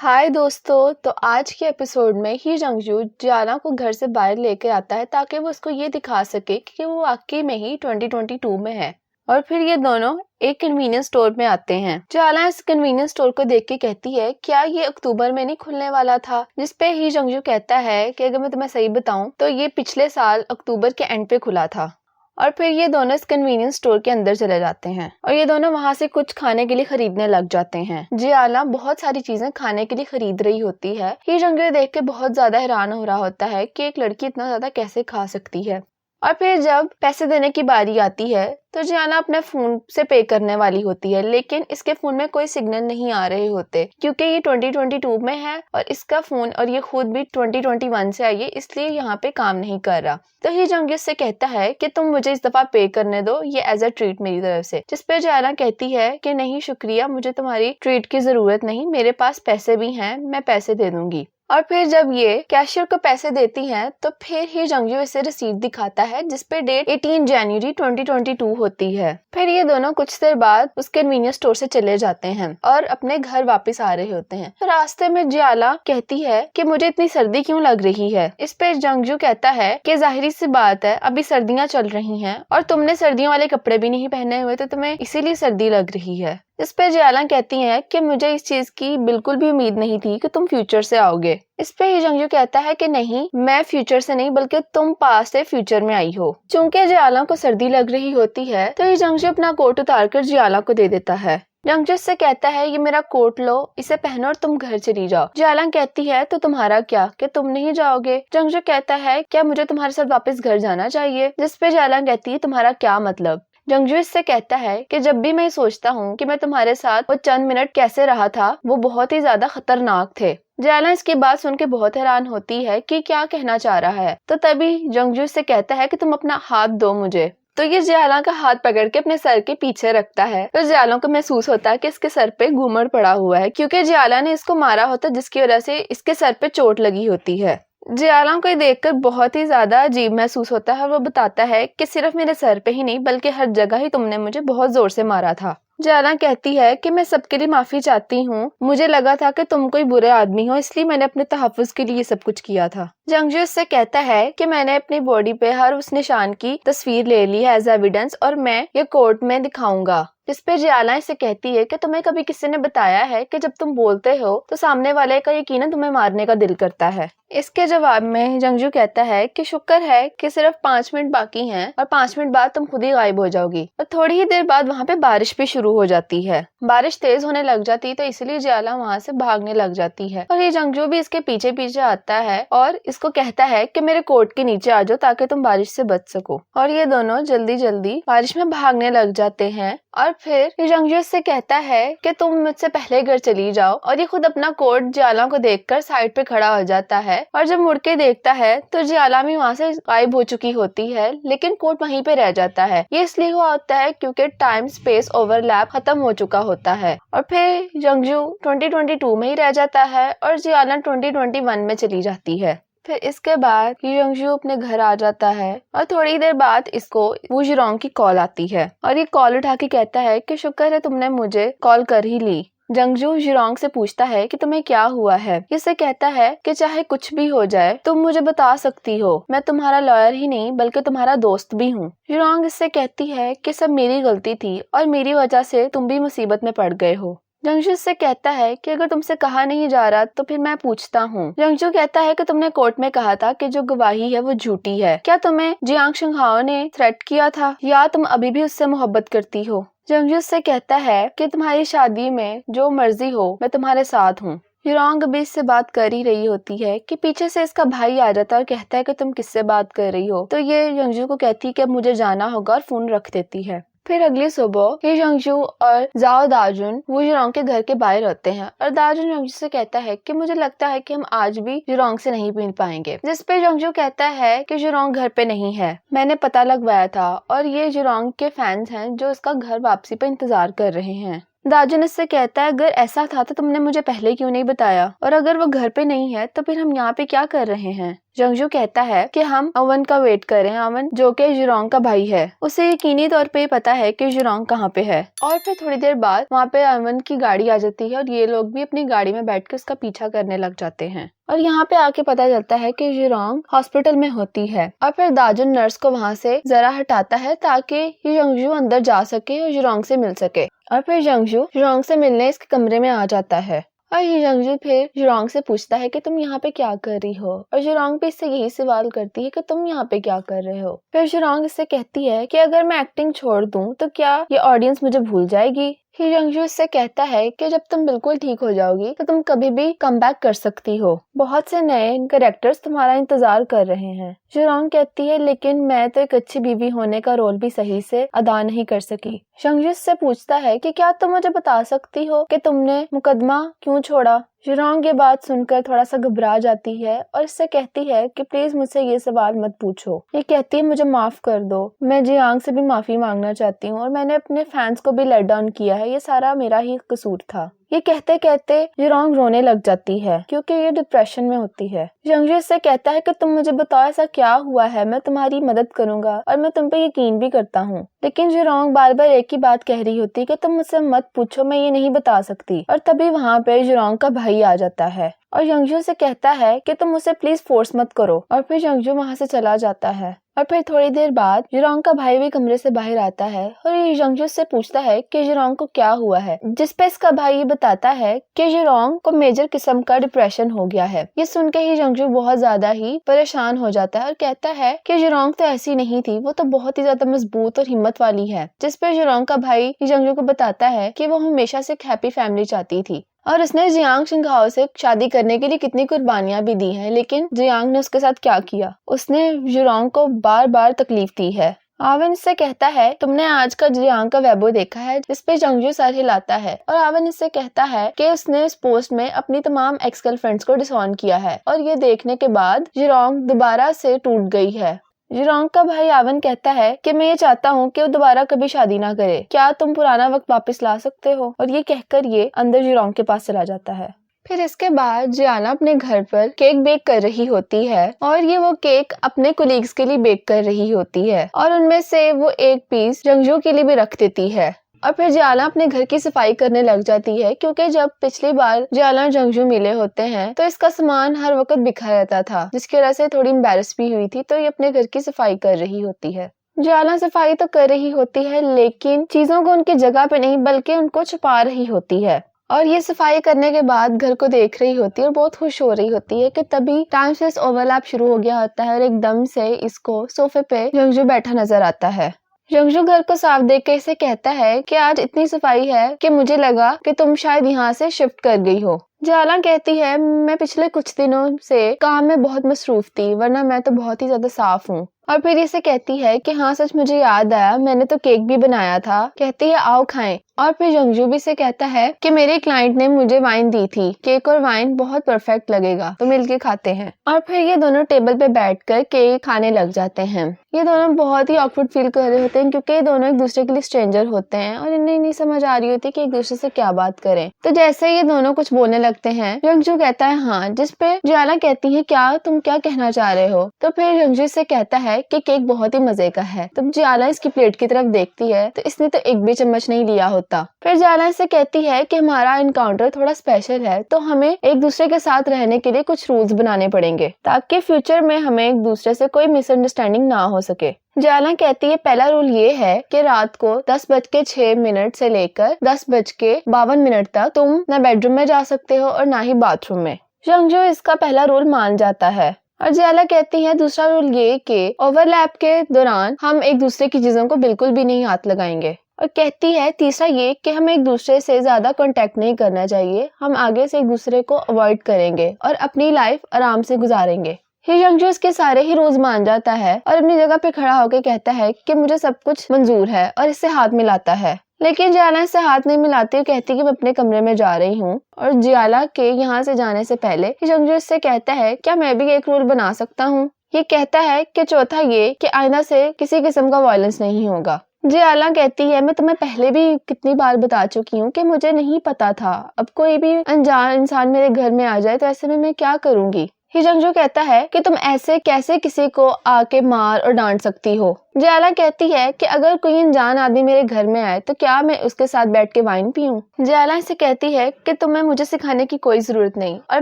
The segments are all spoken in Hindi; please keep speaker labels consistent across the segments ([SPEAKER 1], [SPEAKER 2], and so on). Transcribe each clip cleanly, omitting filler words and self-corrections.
[SPEAKER 1] हाय दोस्तों। तो आज के एपिसोड में ही जंगजू जियाना को घर से बाहर लेके आता है ताकि वो उसको ये दिखा सके कि वो वाकई में ही 2022 में है। और फिर ये दोनों एक कन्वीनियंस स्टोर में आते हैं। जियाना इस कन्वीनियंस स्टोर को देख के कहती है, क्या ये अक्टूबर में नहीं खुलने वाला था? जिसपे ही जंगजू कहता है कि अगर मैं तुम्हें सही बताऊं तो ये पिछले साल अक्टूबर के एंड पे खुला था। और फिर ये दोनों इस कन्वीनियंस स्टोर के अंदर चले जाते हैं और ये दोनों वहां से कुछ खाने के लिए खरीदने लग जाते हैं। जियाना बहुत सारी चीजें खाने के लिए खरीद रही होती है। ये जंगजू देख के बहुत ज्यादा हैरान हो रहा होता है कि एक लड़की इतना ज्यादा कैसे खा सकती है। और फिर जब पैसे देने की बारी आती है तो जियाना अपने फोन से पे करने वाली होती है, लेकिन इसके फोन में कोई सिग्नल नहीं आ रहे होते क्योंकि ये 2022 में है और इसका फोन और ये खुद भी 2021 से आई है, इसलिए यहाँ पे काम नहीं कर रहा। तो ये जंगजू से कहता है कि तुम मुझे इस दफा पे करने दो, ये एज अ ट्रीट मेरी तरफ से। जिसपे जियाना कहती है कि नहीं शुक्रिया, मुझे तुम्हारी ट्रीट की जरूरत नहीं, मेरे पास पैसे भी हैं, मैं पैसे दे दूंगी। और फिर जब ये कैशियर को पैसे देती हैं तो फिर ही जंगजू इसे रसीद दिखाता है जिसपे डेट 18 जनवरी 2022 होती है। फिर ये दोनों कुछ देर बाद उस कन्वीनियंस स्टोर से चले जाते हैं और अपने घर वापस आ रहे होते हैं। रास्ते में जियाना कहती है कि मुझे इतनी सर्दी क्यों लग रही है। इस पे जंगजू कहता है कि जाहिर सी बात है, अभी सर्दियां चल रही हैं और तुमने सर्दियों वाले कपड़े भी नहीं पहने हुए तो तुम्हें इसीलिए सर्दी लग रही है। इस पे जियाना कहती है कि मुझे इस चीज की बिल्कुल भी उम्मीद नहीं थी कि तुम फ्यूचर से आओगे। इस पे ही जंगजू कहता है कि नहीं, मैं फ्यूचर से नहीं बल्कि तुम पास्ट से फ्यूचर में आई हो। चूंकि जियाना को सर्दी लग रही होती है तो ये जंगजू अपना कोट उतार कर जियाना को दे देता है। जंगजू से कहता है ये मेरा कोट लो, इसे पहनो और तुम घर चली जाओ। जियाना कहती है तो तुम्हारा क्या, कि तुम नहीं जाओगे? जंगजू कहता है क्या मुझे तुम्हारे साथ वापस घर जाना चाहिए? जिसपे जियाना कहती है तुम्हारा क्या मतलब? जंगजू इससे कहता है कि जब भी मैं सोचता हूँ कि मैं तुम्हारे साथ वो चंद मिनट कैसे रहा था, वो बहुत ही ज्यादा खतरनाक थे। जियाना इसकी बात सुन के बहुत हैरान होती है कि क्या कहना चाह रहा है। तो तभी जंगजू इससे कहता है कि तुम अपना हाथ दो मुझे। तो ये जियाना का हाथ पकड़ के अपने सर के पीछे रखता है। तो जियाना को महसूस होता है कि इसके सर पे घूमड़ पड़ा हुआ है क्योंकि जियाना ने इसको मारा होता है, जिसकी वजह से इसके सर पे चोट लगी होती है। जियाना को देखकर बहुत ही ज्यादा अजीब महसूस होता है और वो बताता है कि सिर्फ मेरे सर पे ही नहीं बल्कि हर जगह ही तुमने मुझे बहुत जोर से मारा था। जियाना कहती है कि मैं सबके लिए माफी चाहती हूँ, मुझे लगा था कि तुम कोई बुरे आदमी हो, इसलिए मैंने अपने तहफ्फुज के लिए ये सब कुछ किया था। जंगजू इससे कहता है कि मैंने अपनी बॉडी पे हर उस निशान की तस्वीर ले ली है एज एविडेंस और मैं ये कोर्ट में दिखाऊंगा। जिसपे जियाना इसे कहती है कि तुम्हें कभी किसी ने बताया है कि जब तुम बोलते हो तो सामने वाले का यकीनन तुम्हें मारने का दिल करता है? इसके जवाब में जंगजू कहता है कि शुक्र है कि सिर्फ 5 मिनट बाकी हैं और 5 मिनट बाद तुम खुद ही गायब हो जाओगी। और थोड़ी ही देर बाद वहाँ पे बारिश भी शुरू हो जाती है। बारिश तेज होने लग जाती तो इसलिए जियाना वहाँ से भागने लग जाती है और ये जंगजू भी इसके पीछे पीछे आता है और इसको कहता है कि मेरे कोट के नीचे आ जाओ ताकि तुम बारिश से बच सको। और ये दोनों जल्दी जल्दी बारिश में भागने लग जाते हैं। और फिर जंगजू से कहता है कि तुम मुझसे पहले घर चली जाओ और ये खुद अपना कोट जियाना को देखकर साइड पे खड़ा हो जाता है। और जब मुड़ के देखता है तो जियाना भी वहाँ से गायब हो चुकी होती है, लेकिन कोट वहीं पे रह जाता है। ये इसलिए हुआ होता है क्योंकि टाइम स्पेस ओवरलैप खत्म हो चुका होता है। और फिर जंगजू 2022 में ही रह जाता है और जियाना 2021 में चली जाती है। फिर इसके बाद जंगजू अपने घर आ जाता है और थोड़ी देर बाद इसको वू जिरोंग की कॉल आती है और ये कॉल उठा के कहता है कि शुक्र है तुमने मुझे कॉल कर ही ली। जंगजू जिरोंग से पूछता है कि तुम्हें क्या हुआ है। इससे कहता है कि चाहे कुछ भी हो जाए तुम मुझे बता सकती हो, मैं तुम्हारा लॉयर ही नहीं बल्कि तुम्हारा दोस्त भी हूँ। जिरोंग इससे कहती है कि सब मेरी गलती थी और मेरी वजह से तुम भी मुसीबत में पड़ गए हो। जंगजू से कहता है कि अगर तुमसे कहा नहीं जा रहा तो फिर मैं पूछता हूँ। जंगजू कहता है कि तुमने कोर्ट में कहा था कि जो गवाही है वो झूठी है, क्या तुम्हें जियांग शिंगहाओ ने थ्रेट किया था या तुम अभी भी उससे मोहब्बत करती हो? जंगजू से कहता है कि तुम्हारी शादी में जो मर्जी हो मैं तुम्हारे साथ हूँ। जिरोंग अभी इससे बात कर ही रही होती है कि पीछे से इसका भाई आ जाता है और कहता है कि तुम किससे बात कर रही हो। तो ये जंगजू को कहती है कि अब मुझे जाना होगा और फोन रख देती है। फिर अगली सुबह ये जंगजू और जाओ दाजुन वो जिरोंग के घर के बाहर होते हैं और दाजुन जंगजू से कहता है कि मुझे लगता है कि हम आज भी जिरोंग से नहीं मिल पाएंगे। जिसपे जंगजू कहता है कि जिरोंग घर पे नहीं है, मैंने पता लगवाया था और ये जिरोंग के फैंस हैं जो इसका घर वापसी पे इंतजार कर रहे हैं। दाजुन इससे कहता है, अगर ऐसा था तो तुमने मुझे पहले क्यों नहीं बताया, और अगर वो घर पे नहीं है तो फिर हम यहाँ पे क्या कर रहे हैं। जंगजू कहता है कि हम अवन का वेट कर रहे हैं। अवन जो कि जुरोंग का भाई है, उसे यकीनी तौर पे पता है कि जुरोंग कहाँ पे है। और फिर थोड़ी देर बाद वहाँ पे अवन की गाड़ी आ जाती है और ये लोग भी अपनी गाड़ी में बैठ के उसका पीछा करने लग जाते हैं। और यहाँ पे आके पता चलता है कि जुरोंग हॉस्पिटल में होती है। और फिर दाजुन नर्स को वहाँ से जरा हटाता है ताकि जंगजू अंदर जा सके और जुरोंग से मिल सके। और फिर जंगजू जुरोंग से मिलने इसके कमरे में आ जाता है। और जंगजू फिर जुरोंग से पूछता है कि तुम यहाँ पे क्या कर रही हो, और जुरोंग भी इससे यही सवाल करती है कि तुम यहाँ पे क्या कर रहे हो। फिर जुरोंग इससे कहती है कि अगर मैं एक्टिंग छोड़ दूं तो क्या ये ऑडियंस मुझे भूल जाएगी। जंगजू इससे कहता है कि जब तुम बिल्कुल ठीक हो जाओगी तो तुम कभी भी कम बैक कर सकती हो, बहुत से नए कैरेक्टर्स तुम्हारा इंतजार कर रहे हैं। जुरोंग कहती है, लेकिन मैं तो एक अच्छी बीवी होने का रोल भी सही से अदा नहीं कर सकी। जंगजू इससे पूछता है कि क्या तुम मुझे बता सकती हो कि तुमने मुकदमा क्यों छोड़ा। जुरोंग ये बात सुनकर थोड़ा सा घबरा जाती है और इससे कहती है कि प्लीज मुझसे ये सवाल मत पूछो। ये कहती है, मुझे माफ कर दो, मैं जियांग से भी माफी मांगना चाहती हूँ और मैंने अपने फैंस को भी लेट डाउन किया है, ये सारा मेरा ही कसूर था। ये कहते कहते जुरोंग रोने लग जाती है क्योंकि ये डिप्रेशन में होती है। जंगजू इससे कहता है कि तुम मुझे बताओ ऐसा क्या हुआ है, मैं तुम्हारी मदद करूंगा और मैं तुम पे यकीन भी करता हूँ। लेकिन जुरोंग बार बार एक ही बात कह रही होती है कि तुम मुझसे मत पूछो, मैं ये नहीं बता सकती। और तभी वहाँ पे जुरोंग का भाई आ जाता है और जंगजू से कहता है कि तुम मुझे प्लीज फोर्स मत करो। और फिर जंगजू वहाँ से चला जाता है। और फिर थोड़ी देर बाद जुरोंग का भाई भी कमरे से बाहर आता है और ये जंगजू से पूछता है कि जुरोंग को क्या हुआ है, जिसपे इसका भाई ये बताता है कि जुरोंग को मेजर किस्म का डिप्रेशन हो गया है। ये सुन के ही जंगजू बहुत ज्यादा ही परेशान हो जाता है और कहता है कि जुरोंग तो ऐसी नहीं थी, वो तो बहुत ही ज्यादा मजबूत और हिम्मत वाली है। जिसपे जुरोंग का भाई जंगजू को बताता है कि वो हमेशा से एक हैप्पी फैमिली चाहती थी और उसने जियांग शिंगहाओ से शादी करने के लिए कितनी कुर्बानियां भी दी हैं, लेकिन जियांग ने उसके साथ क्या किया, उसने जुरोंग को बार बार तकलीफ दी है। आवन इससे कहता है, तुमने आज का जियांग का वेबो देखा है, जिसपे जंगजू सर हिलाता है और आवन इससे कहता है कि उसने इस पोस्ट में अपनी तमाम एक्स गर्लफ्रेंड्स को डिसऑन किया है और ये देखने के बाद जुरोंग दोबारा से टूट गई है। जुरोंग का भाई आवन कहता है कि मैं ये चाहता हूँ कि वो दोबारा कभी शादी ना करे, क्या तुम पुराना वक्त वापस ला सकते हो। और ये कहकर ये अंदर जुरोंग के पास चला जाता है। फिर इसके बाद जियाना अपने घर पर केक बेक कर रही होती है और ये वो केक अपने कोलीग्स के लिए बेक कर रही होती है और उनमें से वो एक पीस जंगजू के लिए भी रख देती है। और फिर जियाना अपने घर की सफाई करने लग जाती है क्योंकि जब पिछली बार जियाना और जंगजू मिले होते हैं तो इसका सामान हर वक्त बिखरा रहता था, जिसकी वजह से थोड़ी एम्बैरस भी हुई थी। तो ये अपने घर की सफाई कर रही होती है। जियाना सफाई तो कर रही होती है लेकिन चीजों को उनकी जगह पे नहीं बल्कि उनको छुपा रही होती है और ये सफाई करने के बाद घर को देख रही होती है और बहुत खुश हो रही होती है कि तभी टाइम स्पेस ओवरलैप शुरू हो गया होता है और एकदम से इसको सोफे पे जंगजू बैठा नजर आता है। जंगजू घर को साफ देख के इसे कहता है कि आज इतनी सफाई है कि मुझे लगा कि तुम शायद यहाँ से शिफ्ट कर गई हो। जियाना कहती है, मैं पिछले कुछ दिनों से काम में बहुत मसरूफ थी, वरना मैं तो बहुत ही ज्यादा साफ हूँ। और फिर इसे कहती है कि हाँ सच मुझे याद आया, मैंने तो केक भी बनाया था। कहती है आओ खाएं। और फिर जंगजू भी से कहता है कि मेरे क्लाइंट ने मुझे वाइन दी थी, केक और वाइन बहुत परफेक्ट लगेगा, तो मिलके खाते हैं। और फिर ये दोनों टेबल पे बैठकर केक खाने लग जाते हैं। ये दोनों बहुत ही ऑकवर्ड फील कर रहे होते हैं क्योंकि ये दोनों एक दूसरे के लिए स्ट्रेंजर होते हैं और इन्हें नहीं समझ आ रही होती कि एक दूसरे से क्या बात करें। तो जैसे ये दोनों कुछ बोलने लगते हैं जंगजू कहता है हाँ, जिसपे जियाना कहती है क्या तुम क्या कहना चाह रहे हो। तो फिर जंगजू से कहता है कि केक बहुत ही मजे का है। तब जियाना इसकी प्लेट की तरफ देखती है तो इसने तो एक भी चम्मच नहीं लिया होता। फिर जियाना इससे कहती है कि हमारा इनकाउंटर थोड़ा स्पेशल है तो हमें एक दूसरे के साथ रहने के लिए कुछ रूल्स बनाने पड़ेंगे ताकि फ्यूचर में हमें एक दूसरे से कोई मिसअंडरस्टैंडिंग ना हो सके। जियाना कहती है पहला रूल ये है कि रात को 10:06 से लेकर 10:52 तक तुम ना बेडरूम में जा सकते हो और ना ही बाथरूम में। जंगजू इसका पहला रूल मान जाता है और जियाना कहती है दूसरा रूल ये कि ओवरलैप के दौरान हम एक दूसरे की चीजों को बिल्कुल भी नहीं हाथ लगाएंगे। और कहती है तीसरा ये कि हमें एक दूसरे से ज्यादा कांटेक्ट नहीं करना चाहिए, हम आगे से एक दूसरे को अवॉइड करेंगे और अपनी लाइफ आराम से गुजारेंगे। जंगजू इसके सारे ही रूल्स मान जाता है और अपनी जगह पे खड़ा होकर कहता है कि मुझे सब कुछ मंजूर है और इससे हाथ मिलाता है। लेकिन जियाना इससे हाथ नहीं मिलाती और कहती कि मैं अपने कमरे में जा रही हूँ। और जियाना के यहाँ से जाने से पहले जंगजू इससे कहता है क्या मैं भी एक रूल बना सकता हूँ। ये कहता है कि चौथा ये कि आइंदा से किसी किस्म का वायलेंस नहीं होगा। जियाला कहती है मैं तुम्हें पहले भी कितनी बार बता चुकी हूँ कि मुझे नहीं पता था, अब कोई भी अनजान इंसान मेरे घर में आ जाए तो ऐसे में मैं क्या करूंगी। ही जंगजू कहता है कि तुम ऐसे कैसे किसी को आके मार और डांट सकती हो। जियाला कहती है कि अगर कोई अनजान आदमी मेरे घर में आए तो क्या मैं उसके साथ बैठ के वाइन पीऊं। जियाला इसे कहती है कि तुम्हें मुझे सिखाने की कोई जरूरत नहीं और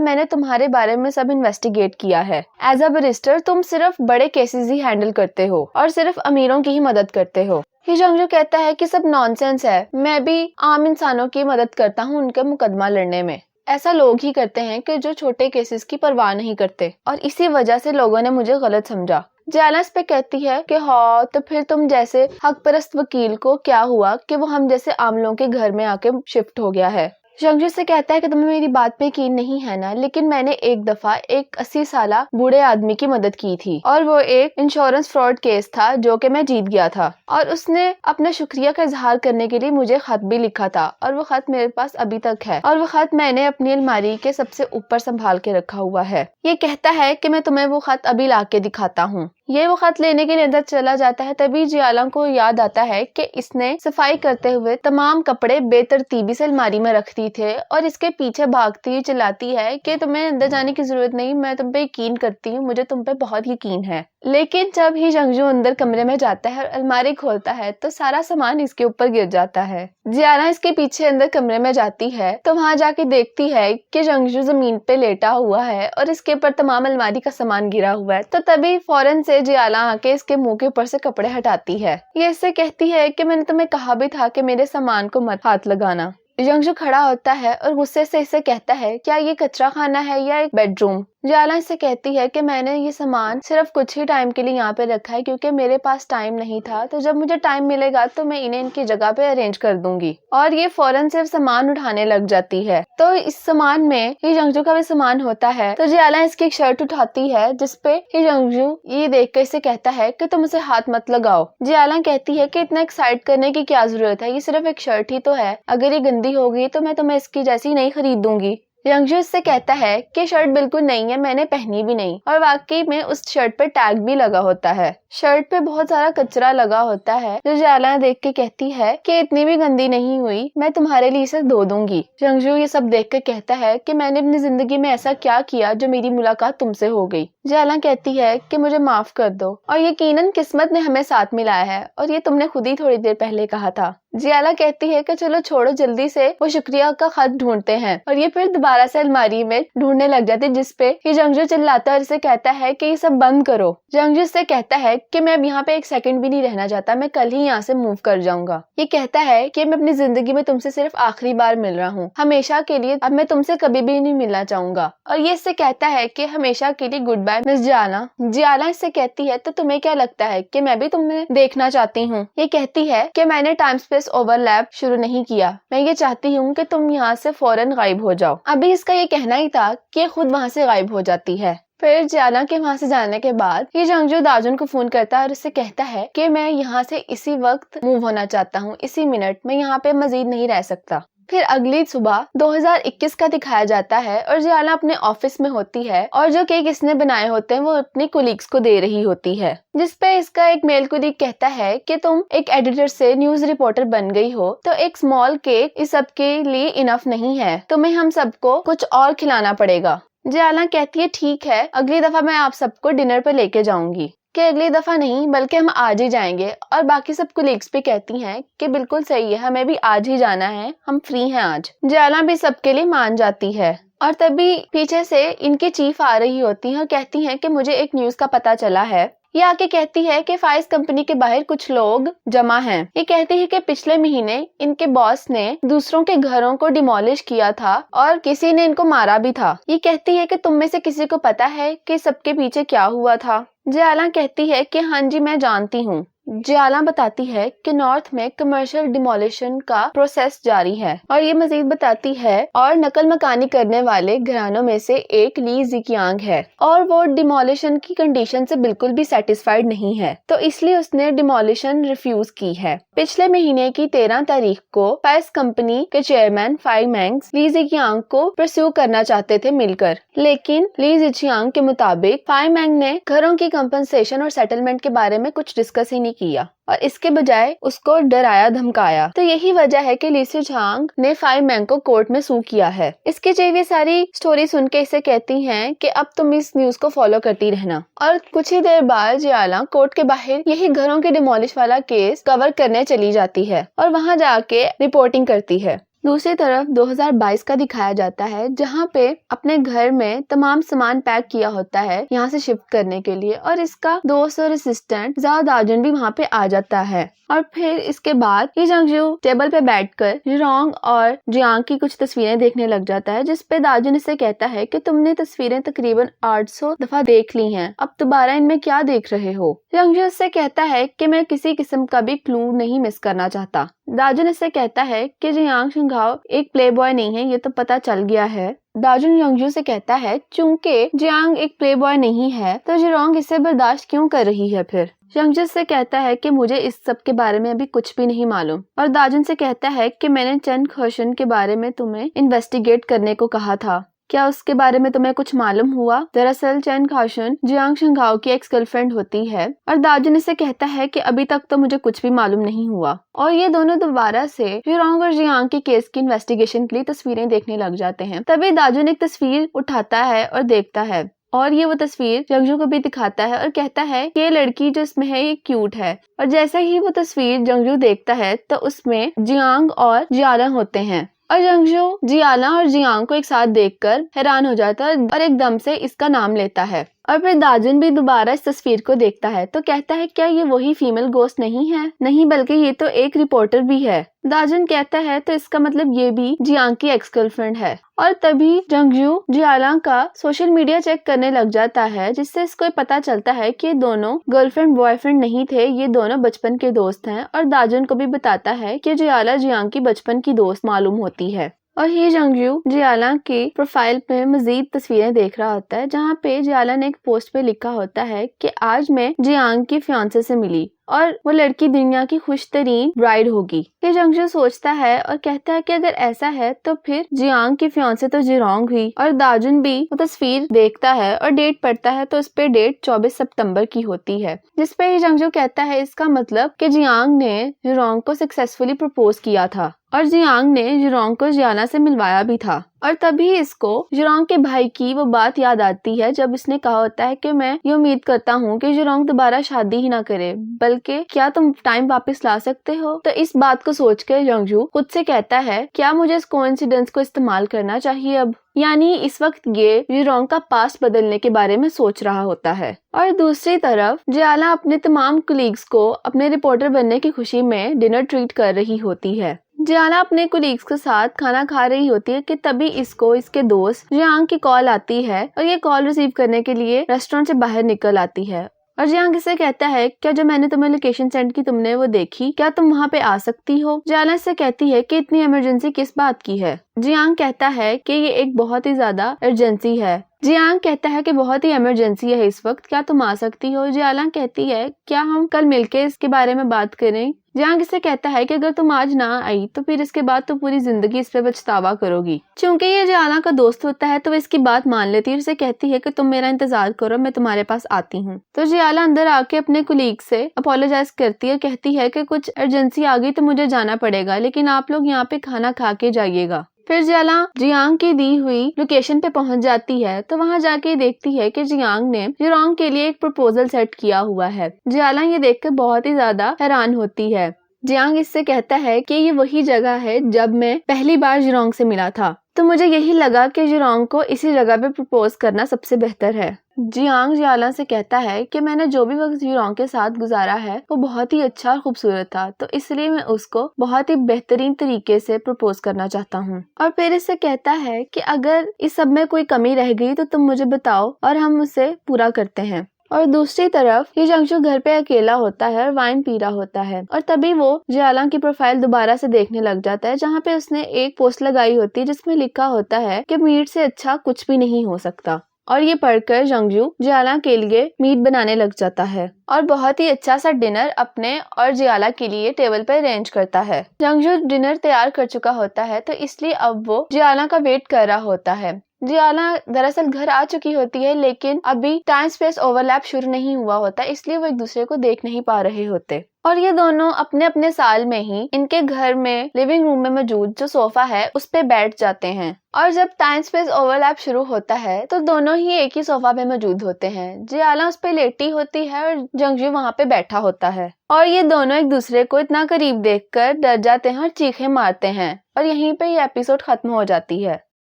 [SPEAKER 1] मैंने तुम्हारे बारे में सब इन्वेस्टिगेट किया है। एज अ बैरिस्टर तुम सिर्फ बड़े केसेस ही हैंडल करते हो और सिर्फ अमीरों की ही मदद करते हो। ही जंगजू कहता है कि सब नॉनसेंस है, मैं भी आम इंसानों की मदद करता हूँ उनका मुकदमा लड़ने में। ऐसा लोग ही करते हैं कि जो छोटे केसेस की परवाह नहीं करते और इसी वजह से लोगों ने मुझे गलत समझा। जियाला इस पे कहती है कि हाँ तो फिर तुम जैसे हक परस्त वकील को क्या हुआ कि वो हम जैसे आम लोगों के घर में आके शिफ्ट हो गया है। जंगजू से कहता है कि तुम्हें मेरी बात पे यकीन नहीं है ना, लेकिन मैंने एक दफा एक 80 साला बूढ़े आदमी की मदद की थी और वो एक इंश्योरेंस फ्रॉड केस था जो कि मैं जीत गया था और उसने अपना शुक्रिया का इजहार करने के लिए मुझे खत भी लिखा था और वो खत मेरे पास अभी तक है और वो खत मैंने अपनी अलमारी के सबसे ऊपर संभाल के रखा हुआ है। ये कहता है कि मैं तुम्हें वो खत अभी ला के दिखाता हूँ। ये वो खत लेने के लिए अंदर चला जाता है, तभी जियाला को याद आता है कि इसने सफाई करते हुए तमाम कपड़े बेतरतीबी से अलमारी में रख दी थे और इसके पीछे भागती हुई चिल्लाती है कि तुम्हें अंदर जाने की जरूरत नहीं, मैं तुम पे यकीन करती हूँ, मुझे तुम पे बहुत यकीन है। लेकिन जब ही जंगजू अंदर कमरे में जाता है और अलमारी खोलता है तो सारा सामान इसके ऊपर गिर जाता है। जियाला इसके पीछे अंदर कमरे में जाती है तो वहां जाके देखती है कि जंगजू जमीन पे लेटा हुआ है और इसके ऊपर तमाम अलमारी का सामान गिरा हुआ है। तो तभी फौरन से जियाला आके इसके मुंह के ऊपर से कपड़े हटाती है। ये इससे कहती है कि मैंने तुम्हें कहा भी था कि मेरे सामान को मत हाथ लगाना। जंगजू खड़ा होता है और गुस्से से इसे कहता है क्या ये कचरा खाना है या एक बेडरूम। जियाला इससे कहती है कि मैंने ये सामान सिर्फ कुछ ही टाइम के लिए यहाँ पे रखा है क्योंकि मेरे पास टाइम नहीं था, तो जब मुझे टाइम मिलेगा तो मैं इन्हें इनकी जगह पे अरेंज कर दूंगी। और ये फौरन से सामान उठाने लग जाती है। तो इस सामान में ही जंगजू का भी सामान होता है। तो जियाला इसकी एक शर्ट उठाती है जिसपे ही जंगजू ये देख कर इसे कहता है कि तुम इसे हाथ मत लगाओ। जियाला कहती है कि इतना एक्साइट करने की क्या जरूरत है, ये सिर्फ एक शर्ट ही तो है, अगर ये गंदी होगी तो मैं तुम्हें इसकी जैसी नहीं खरीद दूंगी। जंगजू इससे कहता है कि शर्ट बिल्कुल नहीं है, मैंने पहनी भी नहीं, और वाकई में उस शर्ट पे टैग भी लगा होता है। शर्ट पे बहुत सारा कचरा लगा होता है जो जियाला देख के कहती है कि इतनी भी गंदी नहीं हुई, मैं तुम्हारे लिए इसे धो दूंगी। जंगजू ये सब देख के कहता है कि मैंने अपनी जिंदगी में ऐसा क्या किया जो मेरी मुलाकात तुमसे हो गई। जियाला कहती है कि मुझे माफ कर दो और यकीनन किस्मत ने हमें साथ मिलाया है और ये तुमने खुद ही थोड़ी देर पहले कहा था। जियाला कहती है कि चलो छोड़ो, जल्दी से वो शुक्रिया का खत ढूंढते हैं, और ये फिर दोबारा से अलमारी में ढूंढने लग जाते जिसपे ये जंगजू चिल्लाता है और इसे कहता है कि ये सब बंद करो। जंगजू से कहता है कि मैं अब यहाँ पे एक सेकंड भी नहीं रहना चाहता, मैं कल ही यहाँ से मूव कर जाऊंगा। ये कहता है कि मैं अपनी जिंदगी में तुमसे सिर्फ आखिरी बार मिल रहा हूँ, हमेशा के लिए अब मैं तुमसे कभी भी नहीं मिलना चाहूंगा। और ये इससे कहता है कि हमेशा के लिए गुड बाय मिस जियाला। जियाला इससे कहती है तो तुम्हें क्या लगता है कि मैं भी तुम्हें देखना चाहती हूँ। ये कहती है कि मैंने टाइम स्पेस ओवरलैप शुरू नहीं किया, मैं ये चाहती हूँ कि तुम यहाँ से फौरन गायब हो जाओ। अभी इसका ये कहना ही था कि खुद वहाँ से गायब हो जाती है। फिर जियाला के वहाँ से जाने के बाद ये जंगजू दाजुन को फोन करता है और उससे कहता है कि मैं यहाँ से इसी वक्त मूव होना चाहता हूँ, इसी मिनट, मैं यहाँ पे मजीद नहीं रह सकता। फिर अगली सुबह 2021 का दिखाया जाता है और जियाला अपने ऑफिस में होती है और जो केक इसने बनाए होते हैं वो अपने कोलीग्स को दे रही होती है, जिसपे इसका एक मेल कोलीग कहता है कि तुम एक एडिटर से न्यूज रिपोर्टर बन गई हो तो एक स्मॉल केक इस सब के लिए इनफ नहीं है, तुम्हें हम सबको कुछ और खिलाना पड़ेगा। जियाला कहती है ठीक है, अगली दफा मैं आप सबको डिनर पे लेके जाऊंगी। कि अगली दफा नहीं बल्कि हम आज ही जाएंगे, और बाकी सब कोलीग्स भी कहती हैं कि बिल्कुल सही है, हमें भी आज ही जाना है, हम फ्री हैं आज। जियाला भी सबके लिए मान जाती है और तभी पीछे से इनकी चीफ आ रही होती है और कहती हैं कि मुझे एक न्यूज का पता चला है। ये आके कहती है कि फाइज कंपनी के बाहर कुछ लोग जमा हैं। ये कहती है कि पिछले महीने इनके बॉस ने दूसरों के घरों को डिमोलिश किया था और किसी ने इनको मारा भी था। ये कहती है कि तुम में से किसी को पता है कि सबके पीछे क्या हुआ था। जियाला कहती है कि हाँ जी मैं जानती हूँ। जियाला बताती है कि नॉर्थ में कमर्शियल डिमोलिशन का प्रोसेस जारी है और ये मजीद बताती है और नकल मकानी करने वाले घरानों में से एक ली जिकियांग है और वो डिमोलिशन की कंडीशन से बिल्कुल भी सेटिस्फाइड नहीं है, तो इसलिए उसने डिमोलिशन रिफ्यूज की है। पिछले महीने की 13 तारीख को फाइज कंपनी के चेयरमैन फाई मैंग्स ली जिकियांग को परस्यू करना चाहते थे मिलकर, लेकिन ली जिकियांग के मुताबिक फाई मैंग ने घरों की कंपनसेशन और सेटलमेंट के बारे में कुछ डिस्कस ही नहीं किया और इसके बजाय उसको डराया धमकाया। तो यही वजह है कि ली सू झांग ने 5 मैंग को कोर्ट में सू किया है। इसके जरिए सारी स्टोरी सुन के इसे कहती हैं कि अब तुम इस न्यूज को फॉलो करती रहना। और कुछ ही देर बाद जियाला कोर्ट के बाहर यही घरों के डिमोलिश वाला केस कवर करने चली जाती है और वहां जाके रिपोर्टिंग करती है। दूसरी तरफ 2022 का दिखाया जाता है, जहाँ पे अपने घर में तमाम सामान पैक किया होता है यहाँ से शिफ्ट करने के लिए, और इसका दोस्त और असिस्टेंट ज़ाओ दाजुन भी वहाँ पे आ जाता है। और फिर इसके बाद ही जंगजू टेबल पे बैठकर जिरोंग और जियांग की कुछ तस्वीरें देखने लग जाता है, जिसपे दाजुन इसे कहता है कि तुमने तस्वीरें तकरीबन 800 दफा देख ली हैं, अब दोबारा इनमें क्या देख रहे हो। जंगजू इससे कहता है कि मैं किसी किस्म का भी क्लू नहीं मिस करना चाहता। दाजुन इससे कहता है कि जियांग शिंगाओ एक प्लेबॉय नहीं है, ये तो पता चल गया है। दाजुन जंगजू से कहता है चूंकि जियांग एक प्लेबॉय नहीं है तो जिरोंग इसे बर्दाश्त क्यों कर रही है। फिर जंगजू से कहता है कि मुझे इस सब के बारे में अभी कुछ भी नहीं मालूम, और दाजुन से कहता है कि मैंने चेन खर्शन के बारे में तुम्हें इन्वेस्टिगेट करने को कहा था, क्या उसके बारे में तुम्हें कुछ मालूम हुआ। दरअसल चेन खाशन जियांग शिंगाओ की एक्स गर्लफ्रेंड होती है, और दाजुन इसे कहता है कि अभी तक तो मुझे कुछ भी मालूम नहीं हुआ। और ये दोनों दोबारा से जिरोंग और जियांग के केस की इन्वेस्टिगेशन के लिए तस्वीरें देखने लग जाते हैं। तभी दाजुन एक तस्वीर उठाता है और देखता है, और ये वो तस्वीर जंगजू को भी दिखाता है और कहता है कि ये लड़की जो इसमें है ये क्यूट है। और जैसे ही वो तस्वीर जंगजू देखता है तो उसमें जियांग और जियाला होते हैं, और जंगजू जियाला और जियांग को एक साथ देखकर हैरान हो जाता है और एकदम से इसका नाम लेता है। और फिर दाजुन भी दोबारा इस तस्वीर को देखता है तो कहता है क्या ये वही फीमेल गोस्ट नहीं है। नहीं, बल्कि ये तो एक रिपोर्टर भी है। दाजुन कहता है तो इसका मतलब ये भी जियांग की एक्स गर्लफ्रेंड है। और तभी जंगजू जियाला का सोशल मीडिया चेक करने लग जाता है, जिससे इसको पता चलता है कि दोनों गर्लफ्रेंड बॉयफ्रेंड नहीं थे, ये दोनों बचपन के दोस्त हैं। और दाजुन को भी बताता है कि जियाला जियांग की बचपन की दोस्त मालूम होती है। और ही जंगजू जियाला की प्रोफाइल पे मजीद तस्वीरें देख रहा होता है, जहाँ पे जियाला ने एक पोस्ट पे लिखा होता है कि आज मैं जियांग की फियांसे से मिली और वो लड़की दुनिया की खुश तरीन ब्राइड होगी। ये जंगजू सोचता है और कहता है कि अगर ऐसा है तो फिर जियांग की फियांसे तो जिरोंग हुई। और दाजुन भी वो तस्वीर देखता है और डेट पढ़ता है तो उस पे डेट 24 सितंबर की होती है, जिसपे ही जंगजू कहता है इसका मतलब कि जियांग ने जिरोंग को सक्सेसफुली प्रपोज किया था और जियांग ने जिरोंग को जियाला से मिलवाया भी था। और तभी इसको जिरोंग के भाई की वो बात याद आती है जब इसने कहा होता है कि मैं ये उम्मीद करता हूँ कि जिरोंग दोबारा शादी ही ना करे, बल्कि क्या तुम टाइम वापस ला सकते हो। तो इस बात को सोचकर जंगजू खुद से कहता है क्या मुझे इस कोइंसिडेंस को इस्तेमाल करना चाहिए अब। यानी इस वक्त ये जिरोंग का पास्ट बदलने के बारे में सोच रहा होता है। और दूसरी तरफ जियाला अपने तमाम कुलीग्स को अपने रिपोर्टर बनने की खुशी में डिनर ट्रीट कर रही होती है। जियाला अपने कुलीग्स के साथ खाना खा रही होती है कि तभी इसको इसके दोस्त जियांग की कॉल आती है, और ये कॉल रिसीव करने के लिए रेस्टोरेंट से बाहर निकल आती है। और जियांग इसे कहता है क्या जो मैंने तुम्हें लोकेशन सेंड की तुमने वो देखी, क्या तुम वहाँ पे आ सकती हो। जियाला से कहती है कि इतनी इमरजेंसी किस बात की है। जियांग कहता है कि ये एक बहुत ही ज्यादा अर्जेंसी है। जियांग कहता है कि बहुत ही इमरजेंसी है इस वक्त, क्या तुम आ सकती हो। जियाला कहती है क्या हम कल मिलके इसके बारे में बात करें। जियांग इससे कहता है कि अगर तुम आज ना आई तो फिर इसके बाद तो पूरी जिंदगी इस पे पछतावा करोगी। चूंकि ये जियाला का दोस्त होता है तो वो इसकी बात मान लेती है और उसे कहती है कि तुम मेरा इंतजार करो, मैं तुम्हारे पास आती हूँ। तो जियाला अंदर आके अपने कुलीग से अपोलोजाइज करती है, कहती है कि कुछ अर्जेंसी आ गई तो मुझे जाना पड़ेगा, लेकिन आप लोग यहाँ पे खाना खा के जाइएगा। फिर जियाला जियांग की दी हुई लोकेशन पे पहुंच जाती है तो वहां जाके देखती है कि जियांग ने जिरोंग के लिए एक प्रपोजल सेट किया हुआ है। जियाला ये देखकर बहुत ही ज्यादा हैरान होती है। जियांग इससे कहता है कि ये वही जगह है जब मैं पहली बार जिरोंग से मिला था, तो मुझे यही लगा कि जिरोंग को इसी जगह पे प्रपोज करना सबसे बेहतर है। जियांग जियाला से कहता है कि मैंने जो भी वक्त जिरोंग के साथ गुजारा है वो बहुत ही अच्छा और खूबसूरत था, तो इसलिए मैं उसको बहुत ही बेहतरीन तरीके से प्रपोज करना चाहता हूँ। और फिर इससे कहता है कि अगर इस सब में कोई कमी रह गई तो तुम मुझे बताओ और हम उसे पूरा करते हैं। और दूसरी तरफ ये जंगजू घर पे अकेला होता है और वाइन पी रहा होता है, और तभी वो जियाला की प्रोफाइल दोबारा से देखने लग जाता है, जहाँ पे उसने एक पोस्ट लगाई होती है जिसमें लिखा होता है कि मीट से अच्छा कुछ भी नहीं हो सकता। और ये पढ़कर जंगजू जियाला के लिए मीट बनाने लग जाता है और बहुत ही अच्छा सा डिनर अपने और जियाला के लिए टेबल पर अरेंज करता है। जंगजू डिनर तैयार कर चुका होता है तो इसलिए अब वो जियाला का वेट कर रहा होता है। जियाला दरअसल घर आ चुकी होती है लेकिन अभी टाइम स्पेस ओवरलैप शुरू नहीं हुआ होता, इसलिए वो एक दूसरे को देख नहीं पा रहे होते और ये दोनों अपने अपने साल में ही इनके घर में लिविंग रूम में मौजूद जो सोफा है उस पे बैठ जाते हैं। और जब टाइम स्पेस ओवरलैप शुरू होता है तो दोनों ही एक ही सोफा पे मौजूद होते हैं। जियाला उस पे लेटी होती है और जंगजू वहाँ पे बैठा होता है और ये दोनों एक दूसरे को इतना करीब देखकर डर जाते हैं और चीखें मारते हैं और यहीं पे ये एपिसोड खत्म हो जाती है।